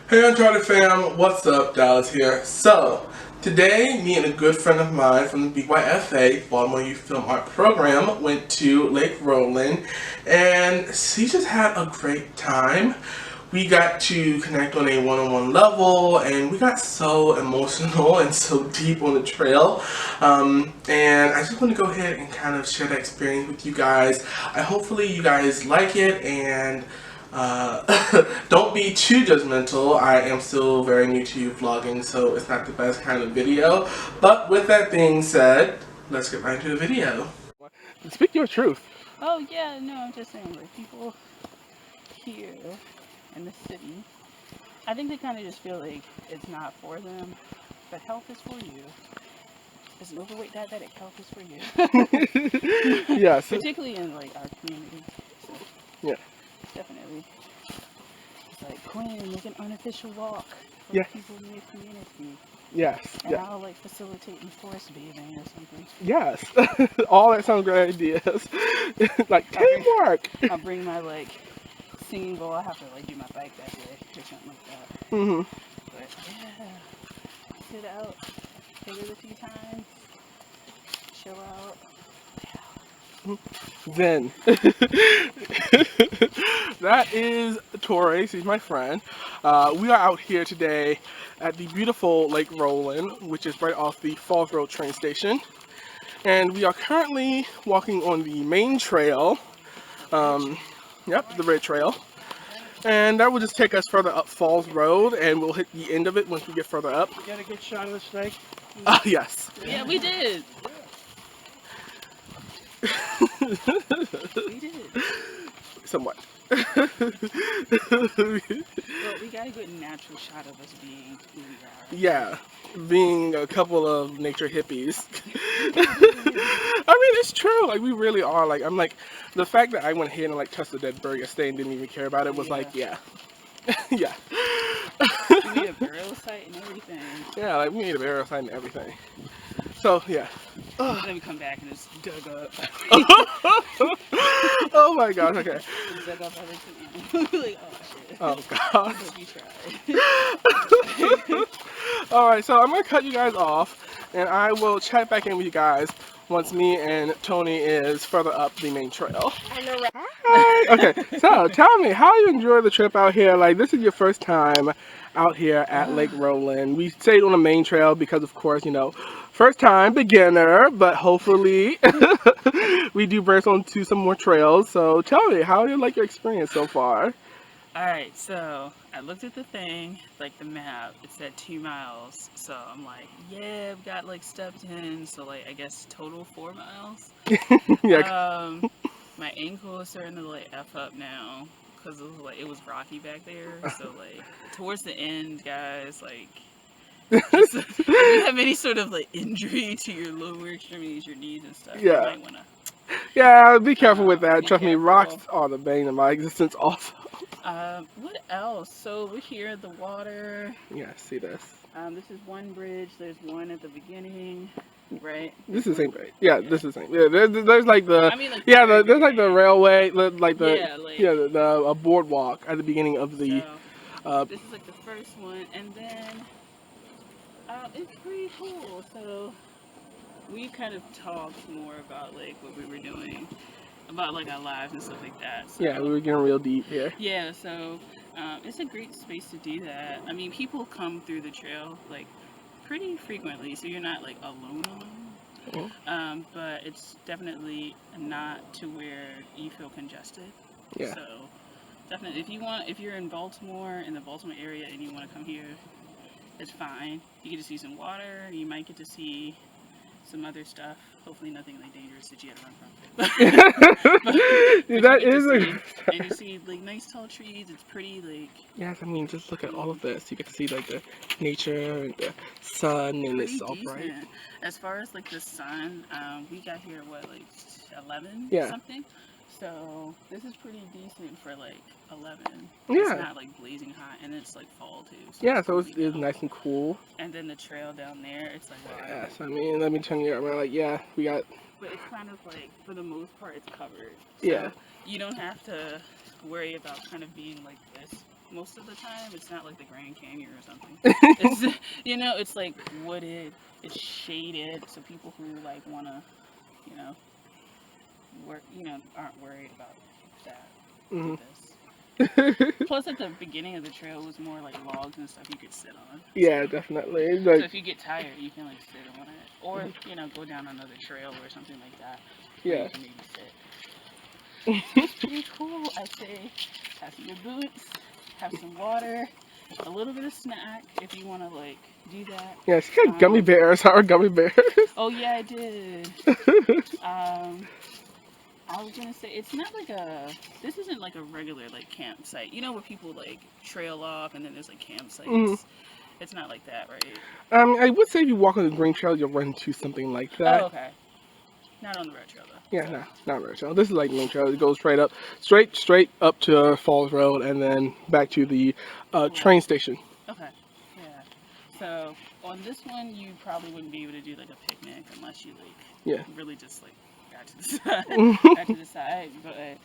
Hey Uncharted fam, what's up? Dallas here. So, today, me and a good friend of mine from the BYFA, Baltimore Youth Film Art Program, went to Lake Roland, and he just had a great time. We got to connect on a one-on-one level, and we got so emotional and so deep on the trail. And I just want to go ahead and kind of share that experience with you guys. Hopefully you guys like it, and don't be too judgmental. I am still very new to vlogging, so it's not the best kind of video. But with that being said, let's get right into the video. Speak your truth. Oh yeah, no, I'm just saying, like, people here in the city, I think they kind of just feel like it's not for them, but health is for you. As an overweight diabetic, health is for you. Yes. Particularly in like our community. So Yeah. definitely. It's like, Quinn, make an unofficial walk for Yeah. people in your community. Yes. And Yeah. I'll like facilitate in forest bathing or something. Yes. All that sounds great ideas. Like teamwork. I'll bring my like singing bowl. I have to like do my bike that day or something like that. Mhm. But yeah, sit out, hit it a few times, chill out. Then that is Tori. She's my friend. We are out here today at the beautiful Lake Roland, which is right off the Falls Road train station, and we are currently walking on the main trail. Yep, the red trail, and that will just take us further up Falls Road, and we'll hit the end of it once we get further up. You got a good shot of the snake? Yes. Yeah, we did. We did. Somewhat. Well, we got a good natural shot of us being who we are. Yeah, being a couple of nature hippies. I mean, it's true. Like, we really are. Like, I'm like, the fact that I went ahead and like touched the dead bird yesterday and didn't even care about it was like, yeah. Yeah. We made a burial site and everything. Yeah, like we made a burial site and everything. So, yeah. And then we come back and it's dug up. Oh my gosh, okay. It's dug up everything. Like, oh shit. Oh gosh. Hope you tried. Alright, so I'm going to cut you guys off, and I will chat back in with you guys once me and Toni is further up the main trail. I know, right? Hi. Okay, so tell me, how you enjoy the trip out here? Like, this is your first time out here at Lake Roland. We stayed on the main trail because, of course, you know, first time, beginner, but hopefully we do burst onto some more trails. So tell me, how you like your experience so far? Alright, so I looked at the thing, like the map, it said 2 miles. So I'm like, yeah, I've got like stepped in, so like I guess total 4 miles. Yeah. My ankle is starting to like F up now because it was rocky back there. So like towards the end, guys, like just, if you have any sort of like injury to your lower extremities, your knees and stuff, Yeah. you might wanna Yeah, be careful with that. be Trust me, careful. rocks are the bane of my existence also. What else? So we're here at the water. Yeah, see this. This is one bridge. There's one at the beginning, right? This is the same bridge. Yeah, this is the same. Yeah, there's like the I mean, like, yeah, there's like the railway, like the yeah, like, the a boardwalk at the beginning of the. so, this is like the first one, and then it's pretty cool. So we kind of talked more about like what we were doing, about like our lives and stuff like that. So, Yeah, we were getting real deep here. yeah, so it's a great space to do that. I mean, people come through the trail like pretty frequently, so you're not like alone. But it's definitely not to where you feel congested. Yeah. So definitely, if you're in Baltimore, in the Baltimore area, and you want to come here, it's fine. You get to see some water. You might get to see some other stuff. Hopefully nothing like dangerous that you had to run from. but That is a. and you see like nice tall trees. It's pretty like. Yes, I mean, just look at all of this. You get to see like the nature and the sun, and it's all bright. As far as like the sun, we got here what, like 11 Yeah. something. So this is pretty decent for like 11. Yeah. It's not like blazing hot, and it's like fall too. So Yeah, so it's nice and cool. And then the trail down there, it's like wow. Yes, I mean, let me turn you around. Like, yeah, we got. But it's kind of like, for the most part, it's covered. So Yeah. you don't have to worry about kind of being like this most of the time. It's not like the Grand Canyon or something. It's it's like wooded, it's shaded, so people who like wanna, you know, aren't worried about that. Do Hmm. this. Plus, at the beginning of the trail was more like logs and stuff you could sit on. Yeah, definitely. It's So like, if you get tired, you can like sit on it, or go down another trail or something like that where you yeah. can maybe sit. It's pretty cool. I say, have some good boots, have some water, a little bit of snack if you want to like do that. Yeah, she got gummy Um, bears. Our gummy bears. oh yeah, I did. Um, I was gonna say it's not like a. This isn't like a regular like campsite. You know where people like trail off and then there's like Hmm. campsites. It's not like that, right? I would say if you walk on the green trail, you'll run into something like Oh, that. okay. Not on the red trail though. Yeah, So no, not very trail. This is like main trail. It goes straight up to Falls Road, and then back to the train right. station. Okay. Yeah. So on this one, you probably wouldn't be able to do like a picnic unless you Yeah. like really just like got to the side, got to the side. But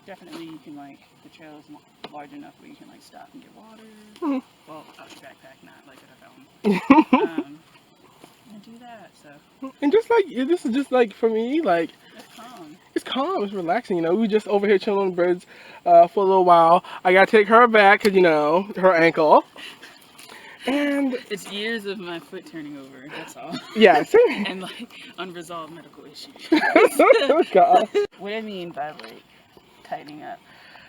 definitely you can like the trail is large enough where you can like stop and get water. Mhm. Well, out your backpack, not like at a fountain. And do that. So And just like this is just like for me, like it's calm. it's calm, it's relaxing. We just over here chilling on the birds for a little while. I gotta take her back because her ankle. And It's years of my foot turning over. That's all. yeah, same. And like unresolved medical issues. God. What I mean by like tightening up.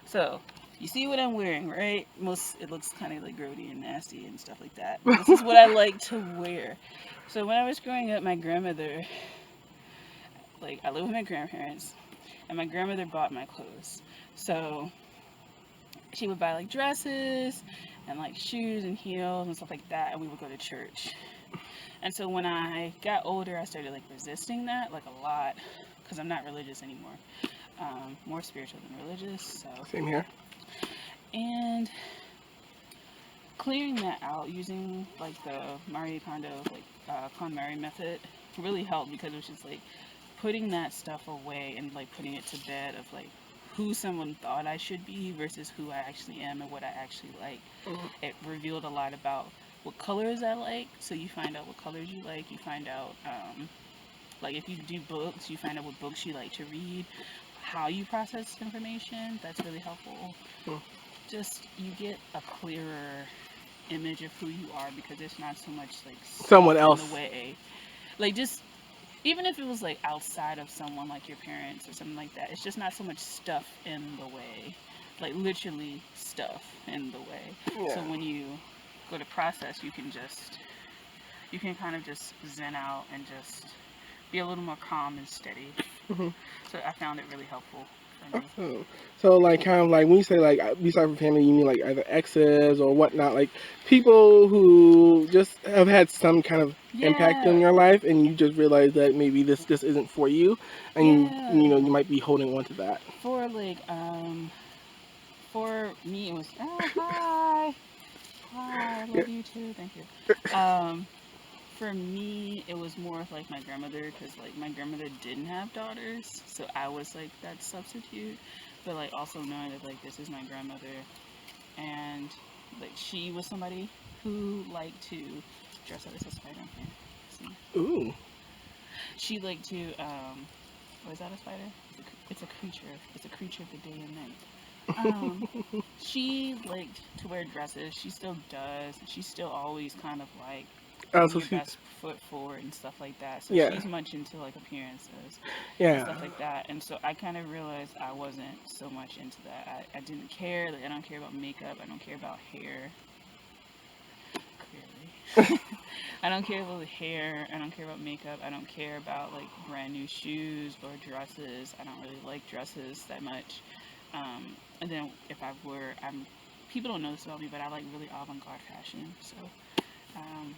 So you see what I'm wearing, right? Most it looks kind of like grody and nasty and stuff like that. But this is what I like to wear. So when I was growing up, my grandmother, like I live with my grandparents, and my grandmother bought my clothes. So she would buy like dresses and like shoes and heels and stuff like that, and we would go to church. And so when I got older, I started like resisting that like a lot because I'm not religious anymore. More spiritual than religious. So Same here. and clearing that out using like the Marie Kondo like KonMari method really helped because it was just like putting that stuff away and like putting it to bed of like who someone thought I should be versus who I actually am and what I actually like. Mhm. It revealed a lot about what colors I like. So you find out what colors you like. You find out like if you do books, you find out what books you like to read, how you process information. That's really helpful. Mhm. Just you get a clearer image of who you are because there's not so much like Someone stuff in else. the way. Like just even if it was like outside of someone like your parents or something like that, it's just not so much stuff in the way. Like literally stuff in the way. So Yeah. when you go to process, you can kind of just zen out and just be a little more calm and steady. Hmm. So I found it really helpful for me. Oh. So like kind of like when you say like besides from family, you mean like either exes or whatnot, like people who just have had some kind of impact on Yeah, your life, and you just realize that maybe this just isn't for you, and yeah. you might be holding on to that. For like for me it was hi. Hi, I Yeah. love you too. Thank you. For me, it was more of like my grandmother because like my grandmother didn't have daughters, so I was like that substitute. But like also knowing that like this is my grandmother, and like she was somebody who liked to dress up as a spider. Okay, see, Ooh. she liked to was that a spider? It's a creature. It's a creature of the day and night. She liked to wear dresses. She still does. She's still always kind of like putting So your she. best foot forward and stuff like that. So Yeah. she's much into like appearances and Yeah. stuff like that. And so I kind of realized I wasn't so much into that. I didn't care. Like I don't care about makeup. I don't care about hair. Clearly. I don't care about hair. I don't care about makeup. I don't care about like brand new shoes or dresses. I don't really like dresses that much. And then if I were, people don't know this about me, but I like really avant-garde fashion. So um,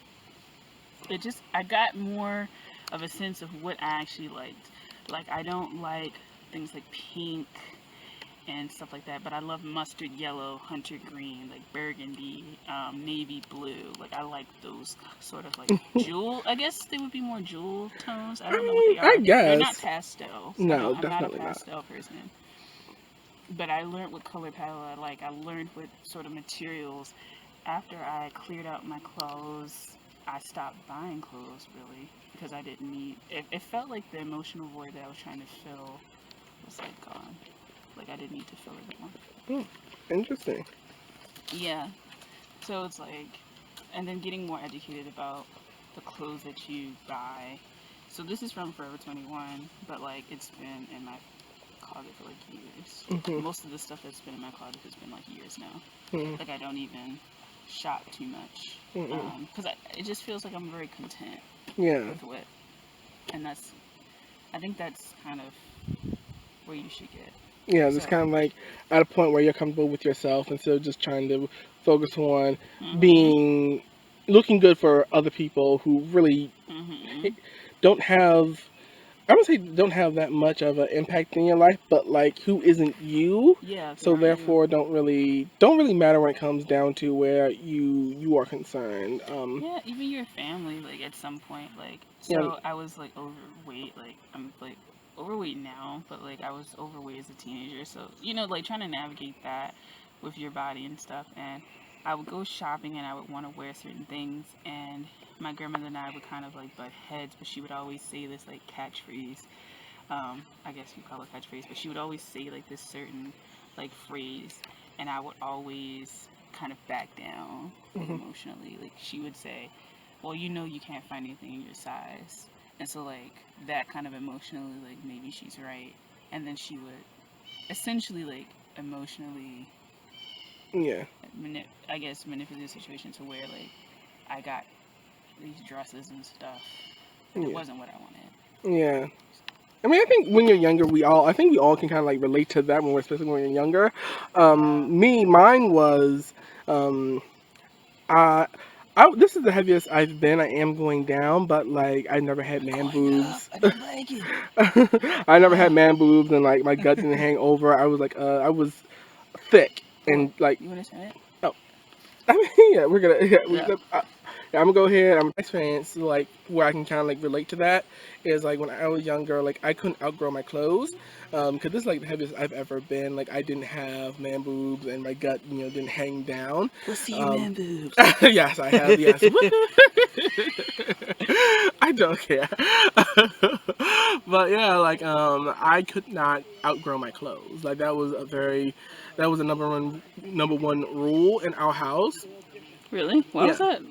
I got more of a sense of what I actually liked. Like I don't like things like pink and stuff like that, but I love mustard yellow, hunter green, like burgundy, navy blue. Like I like those sort of like jewel. I guess they would be more jewel tones. I I don't know what they mean, I are. They're not guess. pastels. No, I'm not a definitely not. pastel person. but I learned what color palette I like. I learned what sort of materials. After I cleared out my clothes, I stopped buying clothes really because I didn't need. It felt like the emotional void that I was trying to fill was like gone. Like I didn't need to fill it anymore. Interesting. Yeah. So it's like, and then getting more educated about the clothes that you buy. So this is from Forever 21, but like it's been in my closet for like years. Mm-hmm. Most of the stuff that's been in my closet has been like years now. Mm-hmm. Like I don't even shop too much Mm-hmm. because it just feels like I'm very content Yeah. with what, and I think that's kind of where you should get. Yeah, So, it's kind of like at a point where you're comfortable with yourself instead of just trying to focus on mm-hmm, being looking good for other people who really mm-hmm. don't have. I would say don't have that much of an impact in your life, but like who isn't you, Yeah, who so aren't you? therefore don't really matter when it comes down to where you are concerned. Yeah, even your family, like at some point, like Yeah, so I was like overweight, like I'm like overweight now, but like I was overweight as a teenager, so like trying to navigate that with your body and stuff, and I would go shopping and I would want to wear certain things, and my grandmother and I would kind of like butt heads, but she would always say this like catchphrase, I guess you call it catchphrase, but she would always say like this certain like phrase, and I would always kind of back down like hmm emotionally. Like she would say, "Well, you can't find anything in your size," and so like that kind of emotionally like maybe she's right, and then she would essentially like emotionally, yeah, I guess manipulate the situation to where like I got these dresses and stuff, but it yeah, wasn't what I wanted. yeah. I mean, I think when you're younger, I think we all can kind of like relate to that when we're, especially when you're younger. Yeah. Mine was, um, I, this is the heaviest I've been. I am going down, but like I never had man Going up. boobs. I don't like it. I never had man boobs, and like my gut didn't hang over. I was like, I was thick What? and like, You want to try it? oh, I mean, yeah, we're gonna, Yeah. yeah, I'm gonna go ahead. I'm experience like where I can kind of like relate to that is like when I was younger, like I couldn't outgrow my clothes, because this is like the heaviest I've ever been. Like I didn't have man boobs, and my gut, didn't hang down. Let's see your Um, man boobs. yes, I have. Yes, I don't care. But yeah, like I could not outgrow my clothes. Like that was a number one rule in our house. Really? Why was Yeah. that?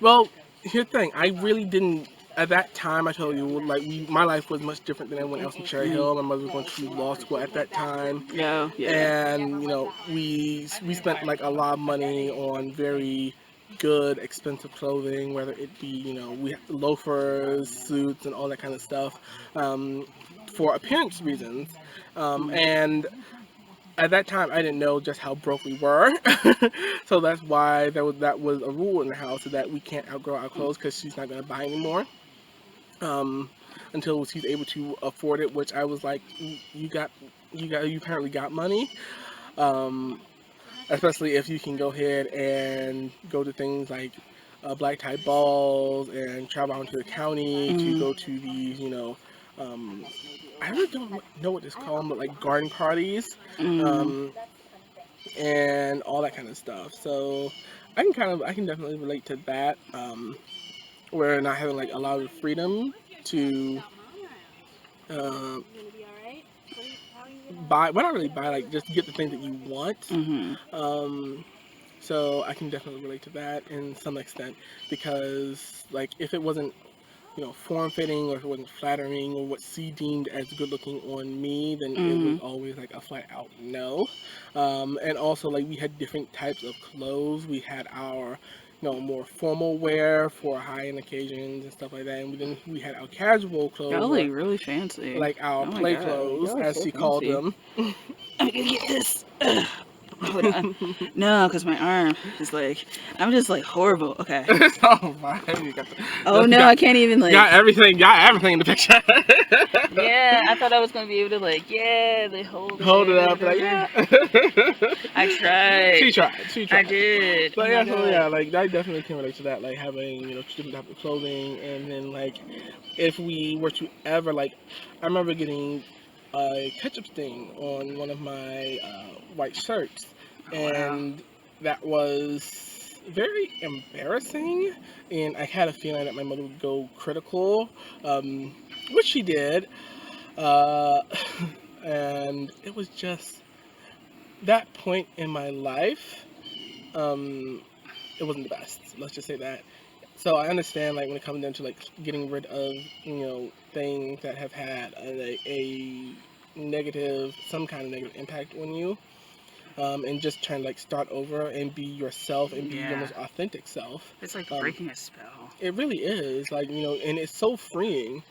Well, here's the thing. I really didn't. At that time, I told you, like my life was much different than everyone else in Cherry Mm. Hill. My mother was going to law school at that time, Yeah, yeah. and we spent like a lot of money on very good, expensive clothing, whether it be we loafers, suits, and all that kind of stuff, um, for appearance reasons, Mm. and at that time I didn't know just how broke we were, so that's why that was a rule in the house so that we can't outgrow our Mm. clothes because she's not going to buy anymore, um, until she's able to afford it. Which I was like, you apparently got money, um, especially if you can go ahead and go to things like black tie balls and travel out into the county to Mm. go to these, um, I really don't know what it's called, but like garden parties, Mm. um, and all that kind of stuff. So I can definitely relate to that, where not having like a lot of freedom to uh, buy, well not really buy, like just get the things that you want. Mm-hmm. Um, so I can definitely relate to that in some extent because like if it wasn't form fitting or if it wasn't flattering or what she deemed as good looking on me, then it was Mm. always like a flat out no. And also like we had different types of clothes. We had our more formal wear for high end occasions and stuff like that, and then we had our casual clothes Y'all or like really fancy. like our Oh my play god, clothes y'all are as so she called fancy. them. I'm gonna get this. Hold on. No, because my arm is like, I'm just like horrible. Okay. It's all fine. Oh You no, got, I can't even got like. everything. Got everything in the picture. Yeah, I thought I was gonna be able to like, yeah, they hold it Hold it there, up, like whatever. yeah. I tried. She tried. She I tried. did. Oh But my yeah, so yeah, god. like I definitely can relate to that. Like having different type of clothing, and then like if we were to ever like, I remember getting a ketchup stain on one of my white shirts, Oh, wow. and that was very embarrassing. And I had a feeling that my mother would go critical, um, which she did, uh, and it was just that point in my life. Um, it wasn't the best. Let's just say that. So I understand, like, when it comes down to like getting rid of, things that have had a negative, some kind of negative impact on you, and just trying to like start over and be yourself and be your Yeah. most authentic self. It's like Um, breaking a spell. it really is, like, and it's so freeing.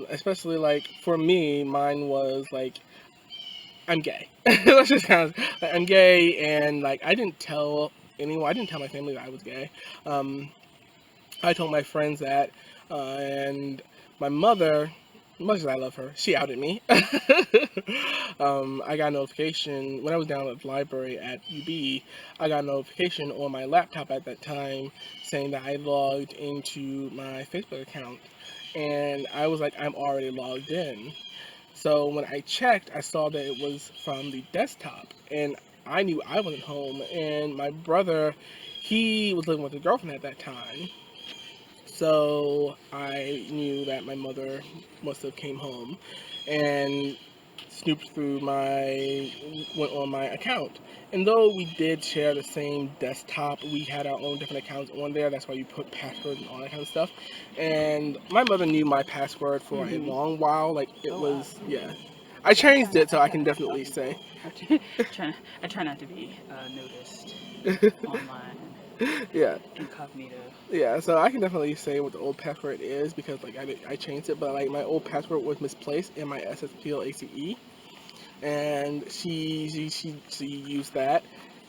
Especially like for me, mine was like I'm gay. Let's just kind of, like, I'm gay, and like I didn't tell anyone. I didn't tell my family that I was gay. Um, I told my friends that, and my mother, much as I love her, she outed me. I got a notification when I was down at the library at UB. I got a notification on my laptop at that time saying that I logged into my Facebook account, and I was like, I'm already logged in. So when I checked, I saw that it was from the desktop, and I knew I wasn't home. And my brother, he was living with his girlfriend at that time, so I knew that my mother must have came home and snooped through went on my account. And though we did share the same desktop, we had our own different accounts on there. That's why you put passwords and all that kind of stuff. And my mother knew my password for a Mm-hmm. long while. Like, it Oh, wow. was, yeah. I changed it, so I can I try definitely not say. I try not to be noticed online Yeah. and incognito. Yeah, so I can definitely say what the old password is because like I changed it, but like my old password was misplaced in my SSPLACE, and she used that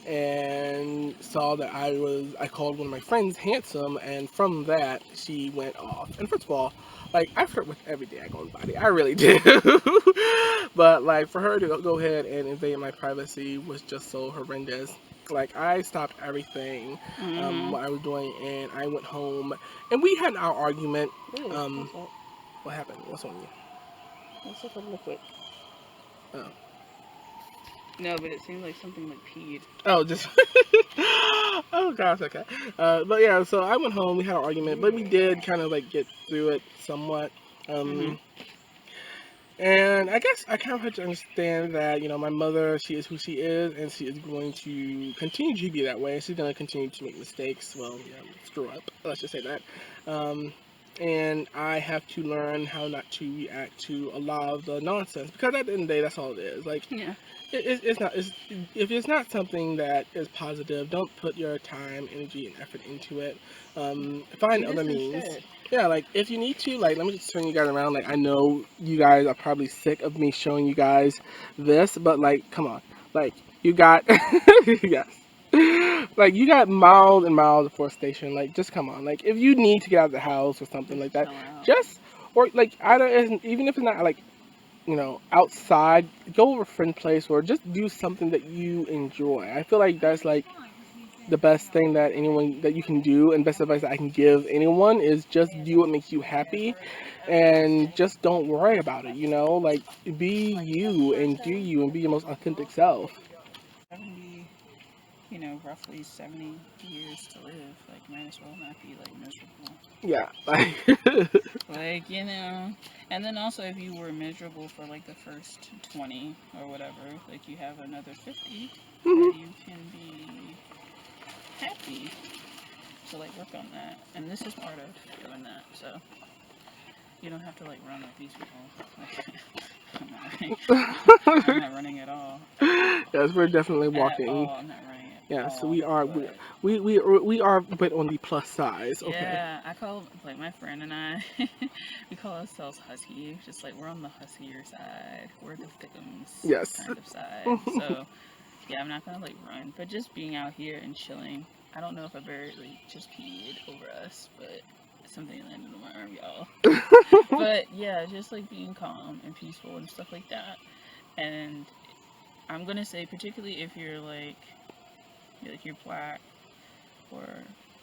and saw that I called one of my friends handsome, and from that she went off. And first of all, like I flirt with every daggone body, I really do, but like for her to go ahead and invade my privacy was just so horrendous. Like I stopped everything, Mm-hmm. what I was doing, and I went home, and we had our argument. Ooh, Um, what's that? what happened? What's on you? Looks like a liquid. Oh. No, but it seemed like something like peed. Oh, just oh gosh, okay. But yeah, so I went home. We had an argument, but we did kind of like get through it somewhat. Mm-hmm. And I guess I kind of have to understand that my mother, she is who she is, and she is going to continue to be that way. She's going to continue to make mistakes. Well, screw up. Let's just say that. Um, and I have to learn how not to react to a lot of the nonsense because at the end of the day, that's all it is. Like Yeah. it's not. If it's not something that is positive, don't put your time, energy, and effort into it. Find Do other this means. instead. Yeah, like if you need to, like let me just turn you guys around. Like I know you guys are probably sick of me showing you guys this, but like, come on, like you got, yes, like you got miles and miles of forestation. Like just come on, like if you need to get out of the house or something Just like that, chill out. just or like I don't even if it's not like outside, go over a friend place or just do something that you enjoy. I feel like that's like the best thing that anyone that you can do, and best advice that I can give anyone is just do what makes you happy and just don't worry about it, like be you and do you and be your most authentic self. 70, roughly 70 years to live. Like, might as well not be, like, miserable. Yeah, like Like, and then also if you were miserable for, like, the first 20 or whatever, like, you have another 50 mhm. that you can be happy. So, like, work on that. And this is part of doing that. So, you don't have to, like, run like these people. Like, I'm not running. I'm not running at all. Yes, we're definitely At walking. all. I'm not running at Yes, all. we are. But We are, but on the plus size. Okay. yeah, I call like my friend and I, we call ourselves husky. Just like we're on the huskier side. We're the thickums Yes. kind of side. So yeah, I'm not gonna like run, but just being out here and chilling. I don't know if a bird like just peed over us, but something landed on my arm, y'all. But yeah, just like being calm and peaceful and stuff like that. And I'm gonna say, particularly if you're black or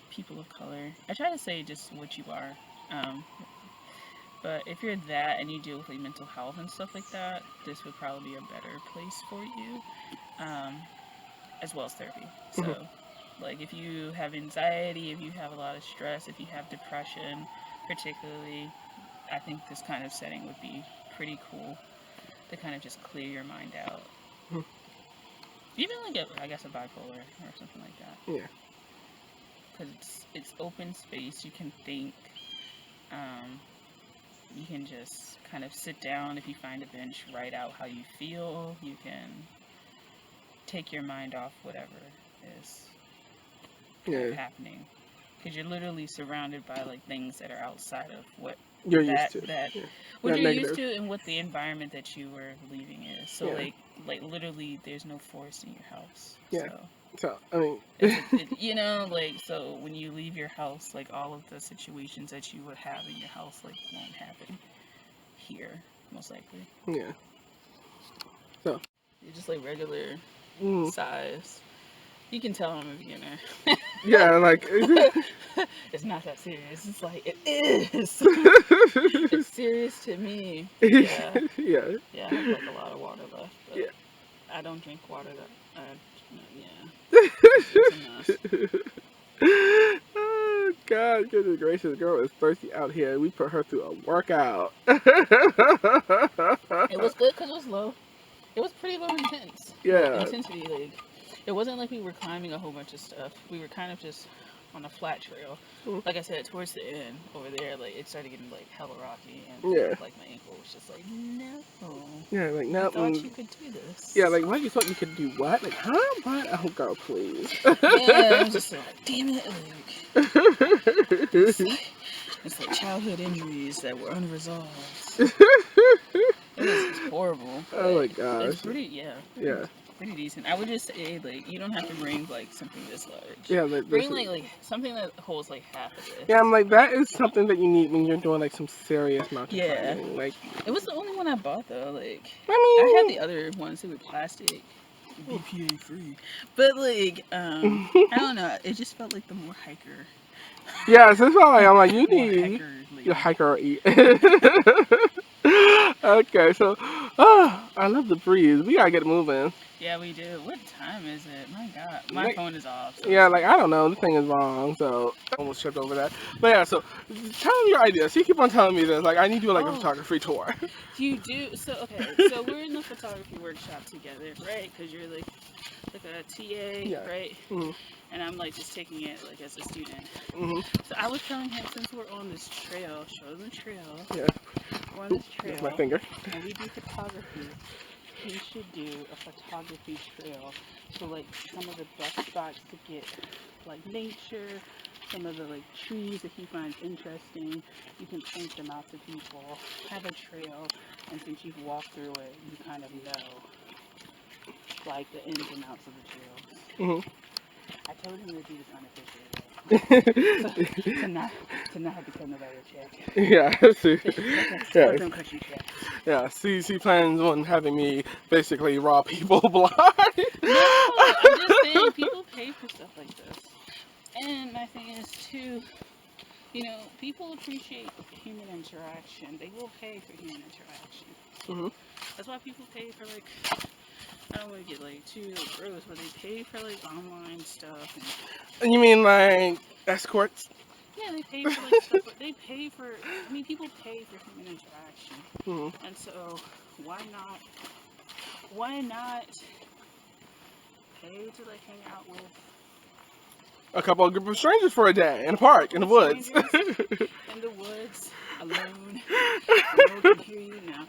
people of color. I try to say just what you are. Um, But if you're that and you deal with like mental health and stuff like that, this would probably be a better place for you, um, as well as therapy. So, like if you have anxiety, if you have a lot of stress, if you have depression, particularly, I think this kind of setting would be pretty cool to kind of just clear your mind out. Even like I guess a bipolar or something like that. Yeah. Because it's open space. You can think. You can just kind of sit down. If you find a bench, write out how you feel. You can take your mind off whatever is happening. Because you're literally surrounded by like things that are outside of what you're used to. What you're used to and what the environment that you were leaving is. So like literally there's no forest in your house. Yeah. So I mean you know, like, so when you leave your house, like all of the situations that you would have in your house like won't happen here, most likely. Yeah. So you're just like regular size. You can tell I'm a beginner. Yeah, like it's not that serious. It's like it is. It's serious to me. Yeah. Yeah. Yeah, I have like a lot of water left, but yeah. I don't drink water that yeah. Oh God, goodness gracious, girl is thirsty out here. We put her through a workout. It was good because it was low. It was pretty low intensity. Like, it wasn't like we were climbing a whole bunch of stuff. We were kind of just on a flat trail. Like I said, towards the end over there, like it started getting like hella rocky, and like my ankle was just like, no. Yeah, like no. I thought you could do this. Yeah, like what? You thought you could do what? Like huh? What? Oh, girl, please. Yeah, I was just like, damn it, like it's like childhood injuries that were unresolved. It was horrible. Oh my gosh. It's pretty, pretty decent. I would just say, like, you don't have to bring, like, something this large. Yeah, like, bring, like, something that holds, like, half of it. Yeah, I'm like, that is something that you need when you're doing, like, some serious mountain climbing. Like, it was the only one I bought, though. Like, I had the other ones that were plastic. BPA free. But, like, I don't know. It just felt like the more hiker. Yeah, so it's not like, I'm like, you need your hiker or eat. Okay, so, I love the breeze. We gotta get moving. Yeah, we do. What time is it? My God. My phone is off. So yeah, like, I don't know. The thing is wrong, so I almost tripped over that. But yeah, so, tell me your idea. So you keep on telling me this. Like, I need to do, like, a photography tour. You do? So, okay. So we're in the photography workshop together, right? Because you're, like a TA, right? And I'm, like, just taking it, like, as a student. So I was telling him, since we're on this trail, show them the trail. Yeah. We're on this trail. That's my finger. And we do photography. He should do a photography trail. So, like, some of the best spots to get, like, nature, some of the, like, trees that he finds interesting, you can point them out to people. Have a trail, and since you've walked through it, you kind of know, like, the ins and outs of the trails. I told him to do this unofficially, to not have to cut nobody a check. Yeah, see. Yeah, she plans on having me basically raw people blind. No, I'm just saying, people pay for stuff like this. And my thing is, too, you know, people appreciate human interaction. They will pay for human interaction. That's why people pay for, like, I don't want to get, like, too gross, but they pay for, like, online stuff. And you mean, like, escorts? Yeah, they pay for, like, stuff, but they pay for, I mean, people pay for human interaction. And so, why not pay to, like, hang out with a group of strangers for a day in a park, in the woods. In the woods, alone. No one can hear you now.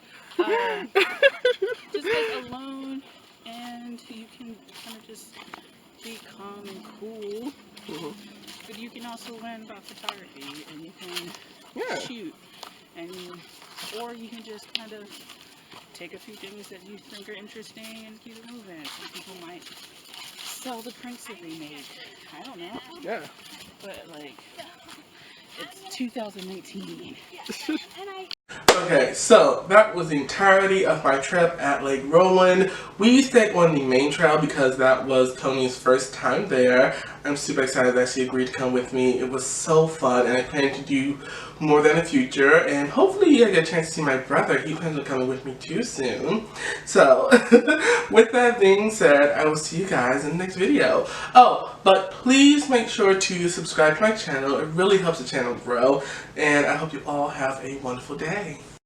Just, like, alone, and you can kind of just be calm and cool. But you can also learn about photography, and you can shoot, or you can just kind of take a few things that you think are interesting and keep it moving. Some people might sell the prints that they make. I don't know. Yeah. But, like, it's 2019. Okay, so that was the entirety of my trip at Lake Roland. We stayed on the main trail because that was Toni's first time there. I'm super excited that she agreed to come with me. It was so fun, and I plan to do more than in the future. And hopefully I get a chance to see my brother. He plans on coming with me too soon. So, with that being said, I will see you guys in the next video. Oh, but please make sure to subscribe to my channel. It really helps the channel grow. And I hope you all have a wonderful day.